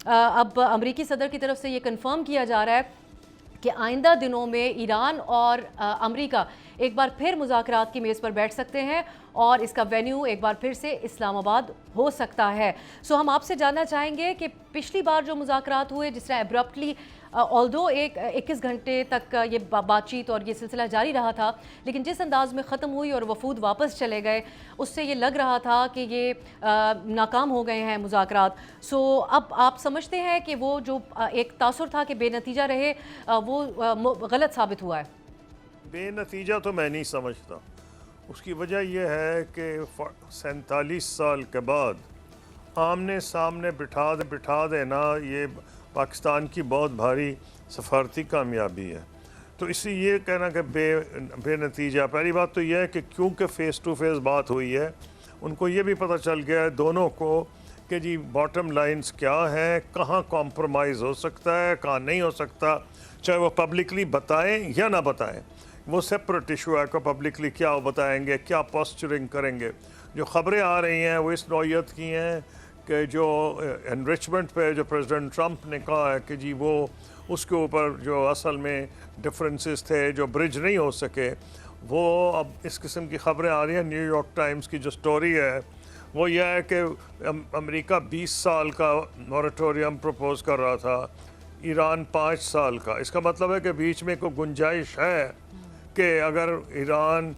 اب امریکی صدر کی طرف سے یہ کنفرم کیا جا رہا ہے کہ آئندہ دنوں میں ایران اور امریکہ ایک بار پھر مذاکرات کی میز پر بیٹھ سکتے ہیں اور اس کا وینیو ایک بار پھر سے اسلام آباد ہو سکتا ہے۔ سو ہم آپ سے جاننا چاہیں گے کہ پچھلی بار جو مذاکرات ہوئے جس طرح ایبرپٹلی آلدو 21 گھنٹے تک یہ بات چیت اور یہ سلسلہ جاری رہا تھا، لیکن جس انداز میں ختم ہوئی اور وفود واپس چلے گئے اس سے یہ لگ رہا تھا کہ یہ ناکام ہو گئے ہیں مذاکرات۔ سو اب آپ سمجھتے ہیں کہ وہ جو ایک تاثر تھا کہ بے نتیجہ رہے وہ غلط ثابت ہوا ہے؟ بے نتیجہ تو میں نہیں سمجھتا۔ اس کی وجہ یہ ہے کہ 47 سال کے بعد آمنے سامنے بٹھا دینا یہ پاکستان کی بہت بھاری سفارتی کامیابی ہے۔ تو اس لیے یہ کہنا کہ بے نتیجہ، پہلی بات تو یہ ہے کہ کیونکہ فیس ٹو فیس بات ہوئی ہے، ان کو یہ بھی پتہ چل گیا ہے دونوں کو کہ جی باٹم لائنز کیا ہیں، کہاں کمپرومائز ہو سکتا ہے، کہاں نہیں ہو سکتا، چاہے وہ پبلکلی بتائیں یا نہ بتائیں۔ وہ سیپریٹ ایشو ہے کہ پبلکلی کیا بتائیں گے، کیا پوسچرنگ کریں گے۔ جو خبریں آ رہی ہیں وہ اس نوعیت کی ہیں کہ جو انرچمنٹ پہ جو پریزیڈنٹ ٹرمپ نے کہا ہے کہ جی وہ اس کے اوپر جو اصل میں ڈفرینسز تھے جو برج نہیں ہو سکے، وہ اب اس قسم کی خبریں آ رہی ہیں۔ نیو یارک ٹائمز کی جو سٹوری ہے وہ یہ ہے کہ امریکہ 20 سال کا مورٹوریم پروپوز کر رہا تھا، ایران 5 سال کا۔ اس کا مطلب ہے کہ بیچ میں کوئی گنجائش ہے کہ اگر ایران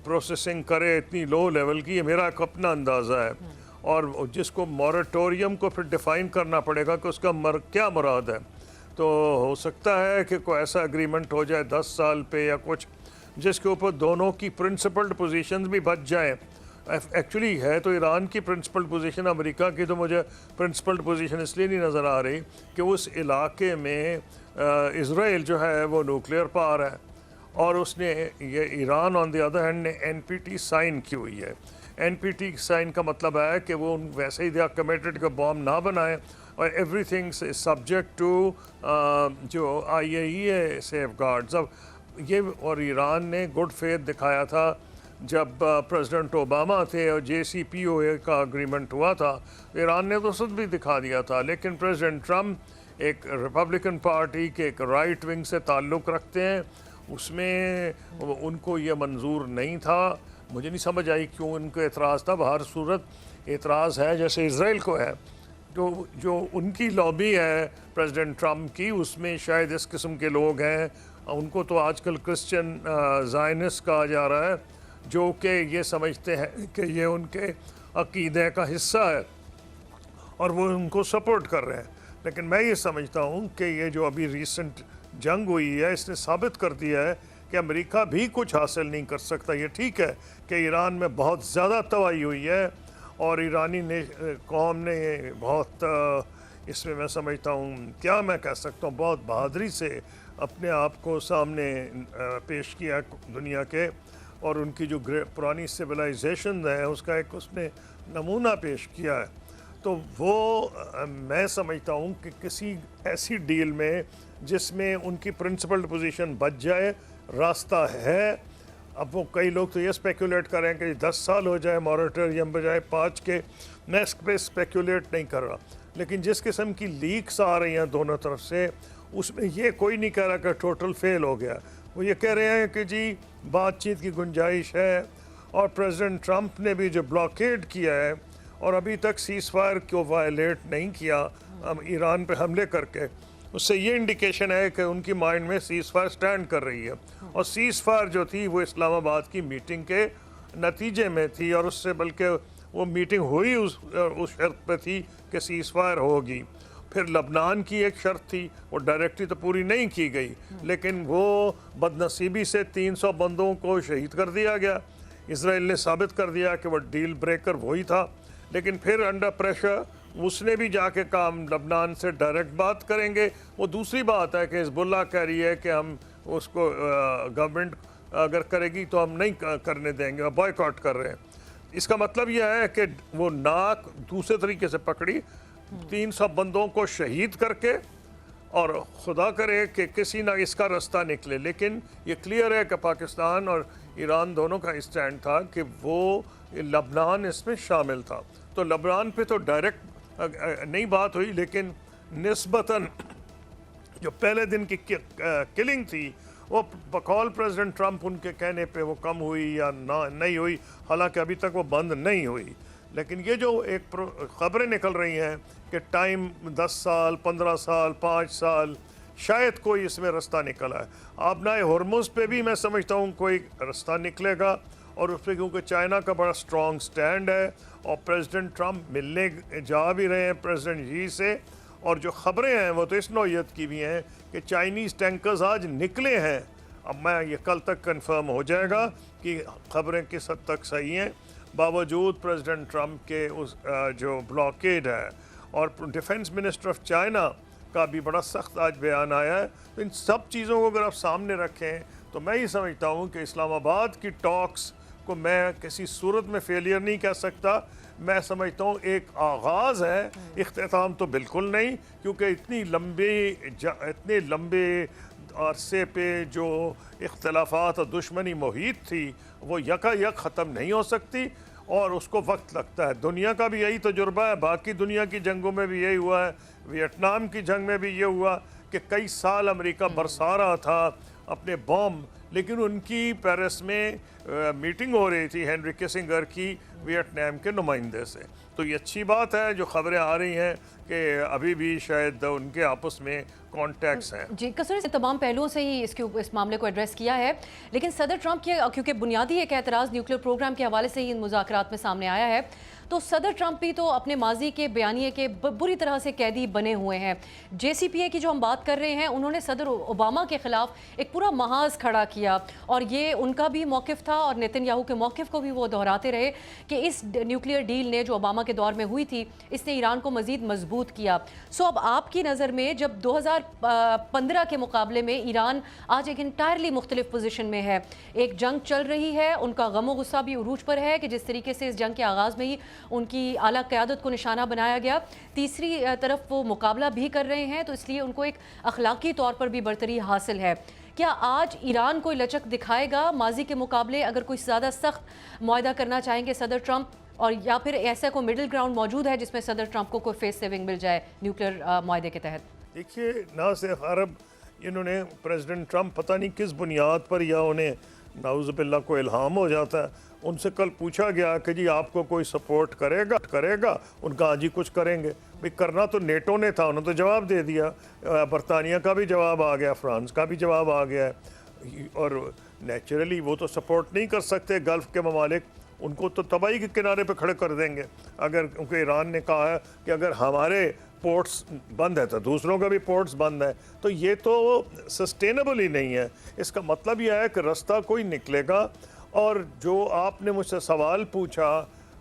پروسیسنگ کرے اتنی لو لیول کی، یہ میرا ایک اپنا اندازہ ہے، اور جس کو مورٹوریم کو پھر ڈیفائن کرنا پڑے گا کہ اس کا کیا مراد ہے۔ تو ہو سکتا ہے کہ کوئی ایسا اگریمنٹ ہو جائے 10 سال پہ یا کچھ، جس کے اوپر دونوں کی پرنسپلڈ پوزیشنز بھی بچ جائیں۔ ایکچولی ہے تو ایران کی پرنسپلڈ پوزیشن، امریکہ کی تو مجھے پرنسپلڈ پوزیشن اس لیے نہیں نظر آ رہی کہ اس علاقے میں اسرائیل جو ہے وہ نیوکلیئر پاور ہے، اور اس نے یہ ایران آن دی ادر ہینڈ نے NPT سائن کی ہوئی ہے۔ NPT سائن کا مطلب ہے کہ وہ ویسے ہی دے آر کمیٹڈ کہ بام نہ بنائیں، اور ایوری تھنگ سبجیکٹ ٹو جو IAEA سیف گارڈز۔ اب یہ اور ایران نے گڈ فیتھ دکھایا تھا جب پریزیڈنٹ اوباما تھے اور JCPOA کا اگریمنٹ ہوا تھا، ایران نے تو خود بھی دکھا دیا تھا، لیکن پریزیڈنٹ ٹرمپ ایک ریپبلکن پارٹی کے ایک رائٹ ونگ سے تعلق رکھتے ہیں، اس میں ان کو یہ منظور نہیں تھا۔ مجھے نہیں سمجھ آئی کیوں ان کو اعتراض تھا۔ بہر صورت اعتراض ہے جیسے اسرائیل کو ہے، جو ان کی لابی ہے پریزیڈنٹ ٹرمپ کی، اس میں شاید اس قسم کے لوگ ہیں، ان کو تو آج کل کرسچن زائنسٹ کہا جا رہا ہے، جو کہ یہ سمجھتے ہیں کہ یہ ان کے عقیدے کا حصہ ہے اور وہ ان کو سپورٹ کر رہے ہیں۔ لیکن میں یہ سمجھتا ہوں کہ یہ جو ابھی ریسنٹ جنگ ہوئی ہے اس نے ثابت کر دیا ہے کہ امریکہ بھی کچھ حاصل نہیں کر سکتا۔ یہ ٹھیک ہے کہ ایران میں بہت زیادہ تباہی ہوئی ہے اور ایرانی قوم نے بہت اس میں سمجھتا ہوں کیا میں کہہ سکتا ہوں بہت بہادری سے اپنے آپ کو سامنے پیش کیا دنیا کے، اور ان کی جو پرانی سویلائزیشن ہے اس کا ایک اس نے نمونہ پیش کیا ہے۔ تو وہ میں سمجھتا ہوں کہ کسی ایسی ڈیل میں جس میں ان کی پرنسپلڈ پوزیشن بچ جائے راستہ ہے۔ اب وہ کئی لوگ تو یہ اسپیکولیٹ کریں کہ 10 سال ہو جائے مورٹوریم بجائے 5 کے، میں اس پہ اسپیکولیٹ نہیں کر رہا، لیکن جس قسم کی لیکس آ رہی ہیں دونوں طرف سے اس میں یہ کوئی نہیں کہہ رہا کہ ٹوٹل فیل ہو گیا۔ وہ یہ کہہ رہے ہیں کہ جی بات چیت کی گنجائش ہے، اور پریزیڈنٹ ٹرمپ نے بھی جو بلاکیڈ کیا ہے اور ابھی تک سیز فائر کو وائلیٹ نہیں کیا ایران پہ حملے کر کے، اس سے یہ انڈیکیشن ہے کہ ان کی مائنڈ میں سیز فائر سٹینڈ کر رہی ہے، اور سیز فائر جو تھی وہ اسلام آباد کی میٹنگ کے نتیجے میں تھی، اور اس سے بلکہ وہ میٹنگ ہوئی اس شرط پہ تھی کہ سیز فائر ہوگی۔ پھر لبنان کی ایک شرط تھی، وہ ڈائریکٹلی تو پوری نہیں کی گئی، لیکن وہ بدنصیبی سے 300 بندوں کو شہید کر دیا گیا۔ اسرائیل نے ثابت کر دیا کہ وہ ڈیل بریکر وہی تھا، لیکن پھر انڈر پریشر اس نے بھی جا کے کہا ہم لبنان سے ڈائریکٹ بات کریں گے۔ وہ دوسری بات ہے کہ حزب اللہ کہہ رہی ہے کہ ہم اس کو گورنمنٹ اگر کرے گی تو ہم نہیں کرنے دیں گے، بائیکاٹ کر رہے ہیں۔ اس کا مطلب یہ ہے کہ وہ ناک دوسرے طریقے سے پکڑی، 300 بندوں کو شہید کر کے، اور خدا کرے کہ کسی نہ اس کا رستہ نکلے۔ لیکن یہ کلیئر ہے کہ پاکستان اور ایران دونوں کا اسٹینڈ تھا کہ وہ لبنان اس میں شامل تھا، تو لبنان پہ تو ڈائریکٹ नहीं बात हुई, लेकिन निस्बतन जो पहले दिन की किलिंग थी वो बकौल प्रेसिडेंट ट्रंप उनके कहने पे वो कम हुई या ना नहीं हुई, हालांकि अभी तक वो बंद नहीं हुई। लेकिन ये जो एक ख़बरें निकल रही हैं कि टाइम 10 साल 15 साल 5 साल शायद कोई इसमें रास्ता निकला है। आप ना हॉर्मुज़ पे भी मैं समझता हूँ कोई रास्ता निकलेगा, और उस पर क्योंकि चाइना का बड़ा स्ट्रॉन्ग स्टैंड है और प्रेसिडेंट ट्रंप मिलने जा भी रहे हैं प्रेसिडेंट जी से, और जो ख़बरें हैं वो तो इस नौयत की भी हैं कि चाइनीज़ टैंकर्स आज निकले हैं। अब मैं ये कल तक कंफर्म हो जाएगा कि ख़बरें किस हद तक सही हैं, बावजूद प्रेसिडेंट ट्रंप के उस जो ब्लॉकेड है। और डिफेंस मिनिस्टर ऑफ चाइना का भी बड़ा सख्त आज बयान आया है। तो इन सब चीज़ों को अगर आप सामने रखें तो मैं ये समझता हूँ कि इस्लामाबाद की टॉक्स को मैं किसी सूरत में फेलियर नहीं कह सकता। मैं समझता हूँ एक आगाज़ है, इख्तिताम तो बिल्कुल नहीं, क्योंकि इतने लंबे अरसे पे जो इख्तलाफात और दुश्मनी मुहीत थी वो यकायक ख़त्म नहीं हो सकती, और उसको वक्त लगता है। दुनिया का भी यही तजुर्बा है, बाकी दुनिया की जंगों में भी यही हुआ है। वियतनाम की जंग में भी ये हुआ कि कई साल अमेरिका बरसा रहा था अपने बॉम्ब, लेकिन उनकी पेरिस में मीटिंग हो रही थी हेनरी किसिंगर की वियतनाम के नुमाइंदे से। तो ये अच्छी बात है जो ख़बरें आ रही हैं कि अभी भी शायद उनके आपस में कॉन्टैक्ट्स हैं। जी, कसर से तमाम पहलुओं से ही इस मामले को एड्रेस किया है, लेकिन सदर ट्रंप की क्योंकि बुनियादी एक एतराज़ न्यूक्लियर प्रोग्राम के हवाले से ही इन मुज़ाकरात में सामने आया है, तो सदर ट्रंप भी तो अपने माजी के बयानिए के बुरी तरह से कैदी बने हुए हैं। JCPA की जो हम बात कर रहे हैं, उन्होंने सदर ओबामा के ख़िलाफ़ एक पूरा महाज खड़ा किया, और ये उनका भी मौक़िफ़ था और नेतन्याहू के मौक़िफ़ को भी वो दोहराते रहे कि इस न्यूक्लियर डील ने जो ओबामा के दौर में हुई थी, इसने ईरान को मज़ीद मजबूत किया। सो अब आपकी नज़र में जब 2015 के मुकाबले में ईरान आज एक इंटायरली मुख्तलिफ पोजीशन में है, एक जंग चल रही है, उनका गम गुस्सा भी उरूज पर है कि जिस तरीके से इस जंग के आगाज़ में ही उनकी आला क़यादत को निशाना बनाया गया, तीसरी तरफ वो मुकाबला भी कर रहे हैं, तो इसलिए उनको एक अखलाकी तौर पर भी बरतरी हासिल है। क्या आज ईरान कोई लचक दिखाएगा माजी के मुकाबले, अगर कोई ज़्यादा सख्त मुआहदा करना चाहेंगे सदर ट्रंप, और या फिर ऐसा कोई मिडिल ग्राउंड मौजूद है जिसमें सदर ट्रंप को कोई फेस सेविंग मिल जाए न्यूक्लियर मुआहदे के तहत? देखिए, ना सिर्फ अरब, इन्होंने प्रेसिडेंट ट्रंप पता नहीं किस बुनियाद पर, या उन्हें नाउज़ुबिल्लाह को इल्हाम हो जाता है, उनसे कल पूछा गया कि जी आपको कोई सपोर्ट करेगा, उनका हाँ जी कुछ करेंगे। भाई करना तो नेटो ने था, उन्होंने तो जवाब दे दिया, बरतानिया का भी जवाब आ गया, फ्रांस का भी जवाब आ गया है, और नेचुरली वो तो सपोर्ट नहीं कर सकते। गल्फ़ के ममालिक उनको तो तबाही के किनारे पे खड़े कर देंगे, अगर क्योंकि ईरान ने कहा है कि अगर हमारे पोर्ट्स बंद है तो दूसरों का भी पोर्ट्स बंद है, तो ये तो सस्टेनेबल ही नहीं है। इसका मतलब यह है कि रास्ता कोई निकलेगा। और जो आपने मुझसे सवाल पूछा,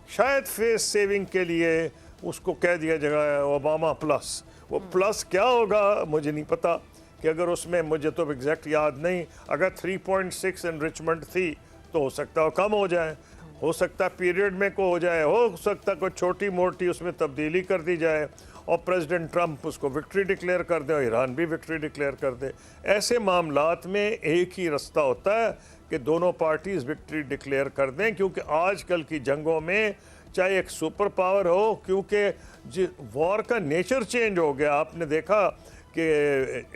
शायद फेस सेविंग के लिए उसको कह दिया जाएगा ओबामा प्लस। वो प्लस क्या होगा मुझे नहीं पता, कि अगर उसमें, मुझे तो एग्जैक्ट याद नहीं, अगर 3.6 एनरिचमेंट थी तो हो सकता है कम हो जाए, हो सकता है पीरियड में को हो जाए, हो सकता है कोई छोटी मोटी उसमें तब्दीली कर दी जाए और प्रेसिडेंट ट्रंप उसको विक्ट्री डिक्लेयर कर दे और ईरान भी विक्ट्री डिक्लेयर कर दे। ऐसे मामलात में एक ही रास्ता होता है कि दोनों पार्टीज़ विक्ट्री डिक्लेयर कर दें, क्योंकि आजकल की जंगों में चाहे एक सुपर पावर हो, क्योंकि वॉर का नेचर चेंज हो गया। आपने देखा कि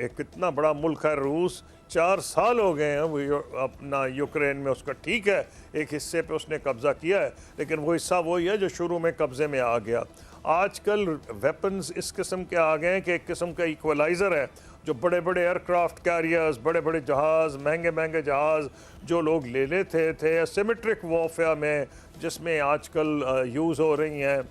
एक कितना बड़ा मुल्क है रूस, 4 साल हो गए हैं वो अपना यूक्रेन में, उसका ठीक है एक हिस्से पे उसने कब्ज़ा किया है, लेकिन वो हिस्सा वही है जो शुरू में कब्ज़े में आ गया। आजकल वेपन्स इस किस्म के आ गए हैं कि एक किस्म का इक्वलाइज़र है, जो बड़े बड़े एयरक्राफ्ट कैरियर्स, बड़े बड़े जहाज़, महंगे महंगे जहाज़ जो लोग ले लेते थे एसिमेट्रिक वॉरफेयर में, जिसमें आजकल यूज़ हो रही हैं,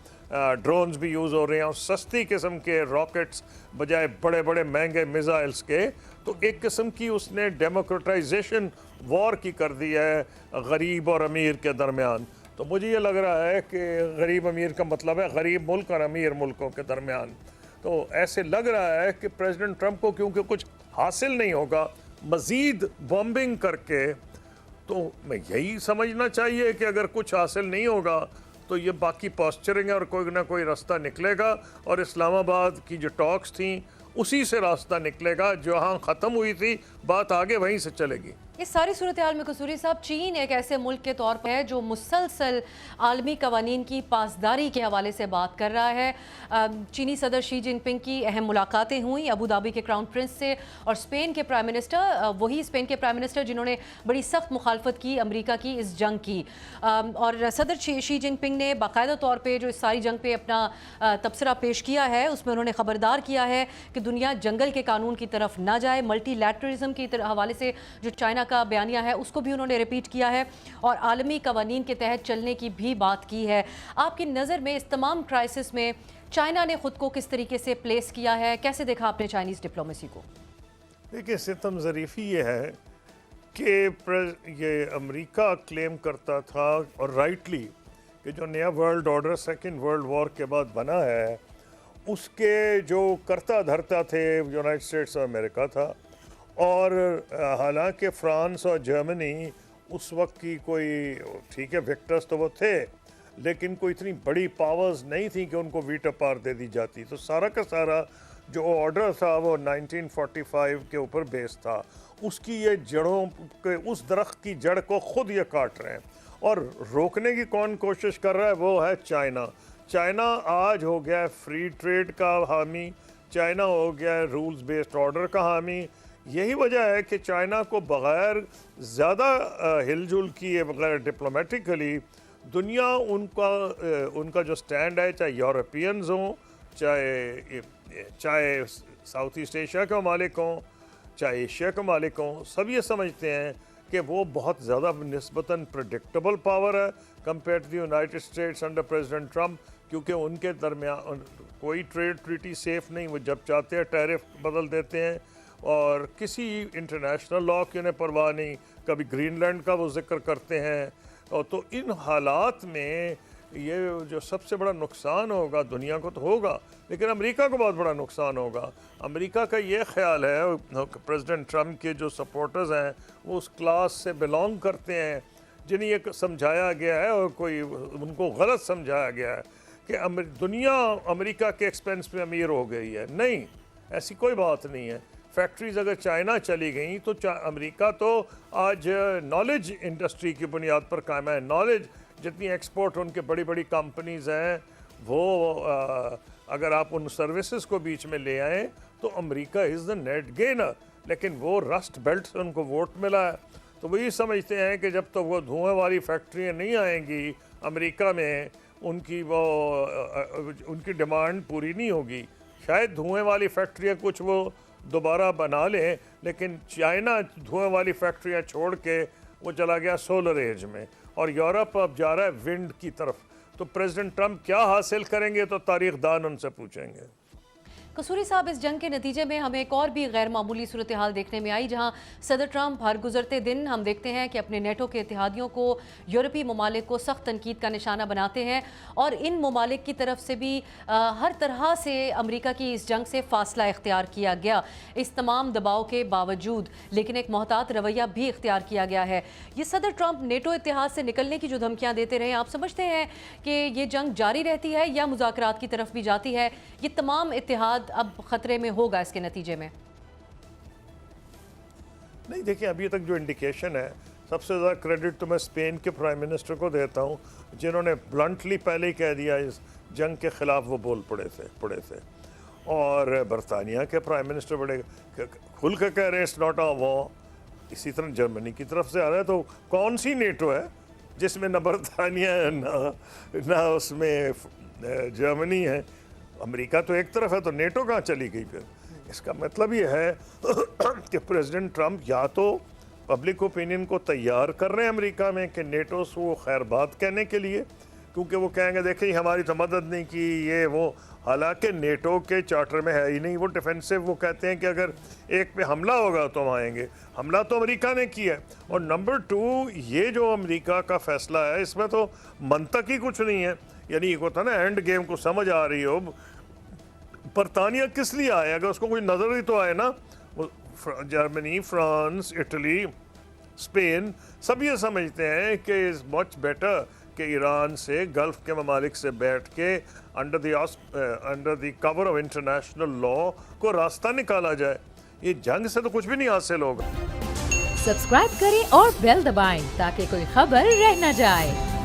ड्रोन्स भी यूज़ हो रहे हैं और सस्ती किस्म के रॉकेट्स बजाय बड़े बड़े महंगे मिसाइल्स के, तो एक किस्म की उसने डेमोक्रेटाइजेशन वॉर की कर दी है गरीब और अमीर के दरमियान। तो मुझे ये लग रहा है कि गरीब अमीर का मतलब है गरीब मुल्क और अमीर मुल्कों के दरमियान। तो ऐसे लग रहा है कि प्रेसिडेंट ट्रंप को क्योंकि कुछ हासिल नहीं होगा मज़ीद बॉम्बिंग करके, तो मैं यही समझना चाहिए कि अगर कुछ हासिल नहीं होगा तो ये बाकी पॉस्चरिंग है और कोई ना कोई रास्ता निकलेगा, और इस्लामाबाद की जो टॉक्स थी उसी से रास्ता निकलेगा, जहाँ ख़त्म हुई थी बात आगे वहीं से चलेगी। इस सारी सूरत हाल में कसूरी साहब, चीन एक ऐसे मुल्क के तौर पर है जो मुसलसल आलमी कवानीन की पासदारी के हवाले से बात कर रहा है। चीनी सदर शी जिनपिंग की अहम मुलाकातें हुई अबू धाबी के क्राउन प्रिंस से और स्पेन के प्राइम मिनिस्टर, वही स्पेन के प्राइम मिनिस्टर जिन्होंने बड़ी सख्त मुखालफत की अमरीका की इस जंग की। और सदर शी जिनपिंग ने बाकायदा तौर पर जो इस सारी जंग पे अपना तबसरा पेश किया है, उसमें उन्होंने खबरदार किया है कि दुनिया जंगल के कानून की तरफ ना जाए। मल्टीलैटरलिज्म के हवाले से जो चाइना का बयानिया है उसको भी उन्होंने रिपीट किया है और आलमी कवानीन के तहत चलने की भी बात की है। आपकी नज़र में इस तमाम क्राइसिस में चाइना ने खुद को किस तरीके से प्लेस किया है, कैसे देखा आपने चाइनीज़ डिप्लोमेसी को? देखिए, सितम ज़रीफ़ी ये है कि ये अमेरिका क्लेम करता था और राइटली कि जो नया world order second world war के बाद बना है उसके जो करता धरता थे यूनाइटेड स्टेट्स ऑफ अमेरिका था। और हालांकि फ्रांस और जर्मनी उस वक्त की कोई, ठीक है विक्टर्स तो वो थे, लेकिन कोई इतनी बड़ी पावर्स नहीं थी कि उनको वीटो पावर दे दी जाती। तो सारा का सारा जो ऑर्डर था वो 1945 के ऊपर बेस था। उसकी ये जड़ों के, उस दरख्त की जड़ को खुद ये काट रहे हैं और रोकने की कौन कोशिश कर रहा है, वो है चाइना। चाइना आज हो गया है फ्री ट्रेड का हामी, चाइना हो गया है रूल्स बेस्ड ऑर्डर का हामी। यही वजह है कि चाइना को बग़ैर ज़्यादा हिलजुल किए, बग़ैर डिप्लोमेटिकली दुनिया उनका जो स्टैंड है, चाहे यूरोपियंस हों, चाहे साउथ ईस्ट एशिया के ममालिक हों, चाहे एशिया के ममालिक हों, सब ये समझते हैं कि वो बहुत ज़्यादा निस्बतन प्रेडिक्टेबल पावर है compare to the United States under president Trump, क्योंकि उनके दरमियान कोई ट्रेड ट्रीटी सेफ़ नहीं। वो जब चाहते हैं टैरिफ बदल देते हैं और किसी इंटरनेशनल लॉ की उन्हें परवाह नहीं। कभी ग्रीनलैंड का वो जिक्र करते हैं। और तो इन हालात में ये जो सबसे बड़ा नुकसान होगा दुनिया को तो होगा, लेकिन अमेरिका को बहुत बड़ा नुकसान होगा। अमेरिका का ये ख्याल है, प्रेसिडेंट ट्रम्प के जो सपोर्टर्स हैं वो उस क्लास से बिलोंग करते हैं जिन्हें ये समझाया गया है और कोई उनको गलत समझाया गया है कि दुनिया अमेरिका के एक्सपेंस पे अमीर हो गई है। नहीं, ऐसी कोई बात नहीं है। फैक्ट्रीज़ अगर चाइना चली गई तो अमेरिका तो आज नॉलेज इंडस्ट्री की बुनियाद पर कायम है। नॉलेज जितनी एक्सपोर्ट उनके बड़ी बड़ी कंपनीज़ हैं वो अगर आप उन सर्विसेज को बीच में ले आएँ तो America is the net gainer. लेकिन वो रस्ट बेल्ट से उनको वोट मिला है, तो वो ये समझते हैं कि जब तक वो धुएँ वाली फैक्ट्रियाँ नहीं आएंगी अमेरिका में, उनकी डिमांड पूरी नहीं होगी। शायद धुएँ वाली फैक्ट्रियाँ कुछ वो दोबारा बना लें, लेकिन चाइना धुएँ वाली फैक्ट्रियाँ छोड़ के वो चला गया सोलर एज में और यूरोप अब जा रहा है विंड की तरफ। तो प्रेसिडेंट ट्रम्प क्या हासिल करेंगे तो तारीख दान उनसे पूछेंगे। कसूरी साहब, इस जंग के नतीजे में हमें एक और भी गैर मामूली सूरत हाल देखने में आई, जहां सदर ट्रम्प हर गुजरते दिन हम देखते हैं कि अपने नेटो के इत्तेहादियों को, यूरोपीय ममालिक को सख्त तनकीद का निशाना बनाते हैं और इन ममालिक की तरफ से भी हर तरह से अमेरिका की इस जंग से फासला इख्तियार किया गया। इस तमाम दबाव के बावजूद लेकिन एक मोहतात रवैया भी इख्तियार किया गया है। ये सदर ट्रम्प नेटो इत्तेहाद से निकलने की जो धमकियाँ देते रहे, आप समझते हैं कि ये जंग जारी रहती है या मुज़ाकरात की तरफ भी जाती है? ये तमाम इत्तेहाद अब खतरे में होगा इसके नतीजे में? नहीं, देखिए अभी तक जो इंडिकेशन है, सबसे ज़्यादा क्रेडिट तो मैं स्पेन के प्राइम मिनिस्टर को देता हूँ, जिन्होंने ब्लंटली पहले ही कह दिया इस जंग के ख़िलाफ़ वो बोल पड़े थे। और बरतानिया के प्राइम मिनिस्टर बड़े खुल के कह रहे हैं इट्स नॉट अ वॉर। इसी तरह जर्मनी की तरफ से आ रहा है। तो कौन सी नेटो है जिसमें न बरतानिया है ना उसमें जर्मनी है? अमेरिका तो एक तरफ है, तो नेटो कहाँ चली गई फिर? इसका मतलब ये है कि प्रेसिडेंट ट्रम्प या तो पब्लिक ओपिनियन को तैयार कर रहे हैं अमेरिका में कि नेटो से वो खैर बात कहने के लिए, क्योंकि वो कहेंगे देखिए हमारी तो मदद नहीं की ये वो। हालांकि नेटो के चार्टर में है ही नहीं वो डिफेंसिव। वो कहते हैं कि अगर एक पे हमला होगा तो हम आएंगे। हमला तो अमेरिका ने किया है। और नंबर 2, ये जो अमेरिका का फैसला है इसमें तो मंतक ही कुछ नहीं है। यानी एक होता ना एंड गेम को समझ आ रही हो, बरतानिया किस लिए आए? अगर उसको कोई नज़र ही तो आए ना। जर्मनी, फ्रांस, इटली, स्पेन सब ये समझते हैं कि इज़ मच बेटर कि ईरान से, गल्फ़ के ममालिक से बैठ के under the cover of international law को रास्ता निकाला जाए। یہ جنگ سے تو کچھ بھی نہیں حاصل ہوگا. سبسکرائب کریں اور بیل دبائیں تاکہ کوئی خبر رہ نہ جائے.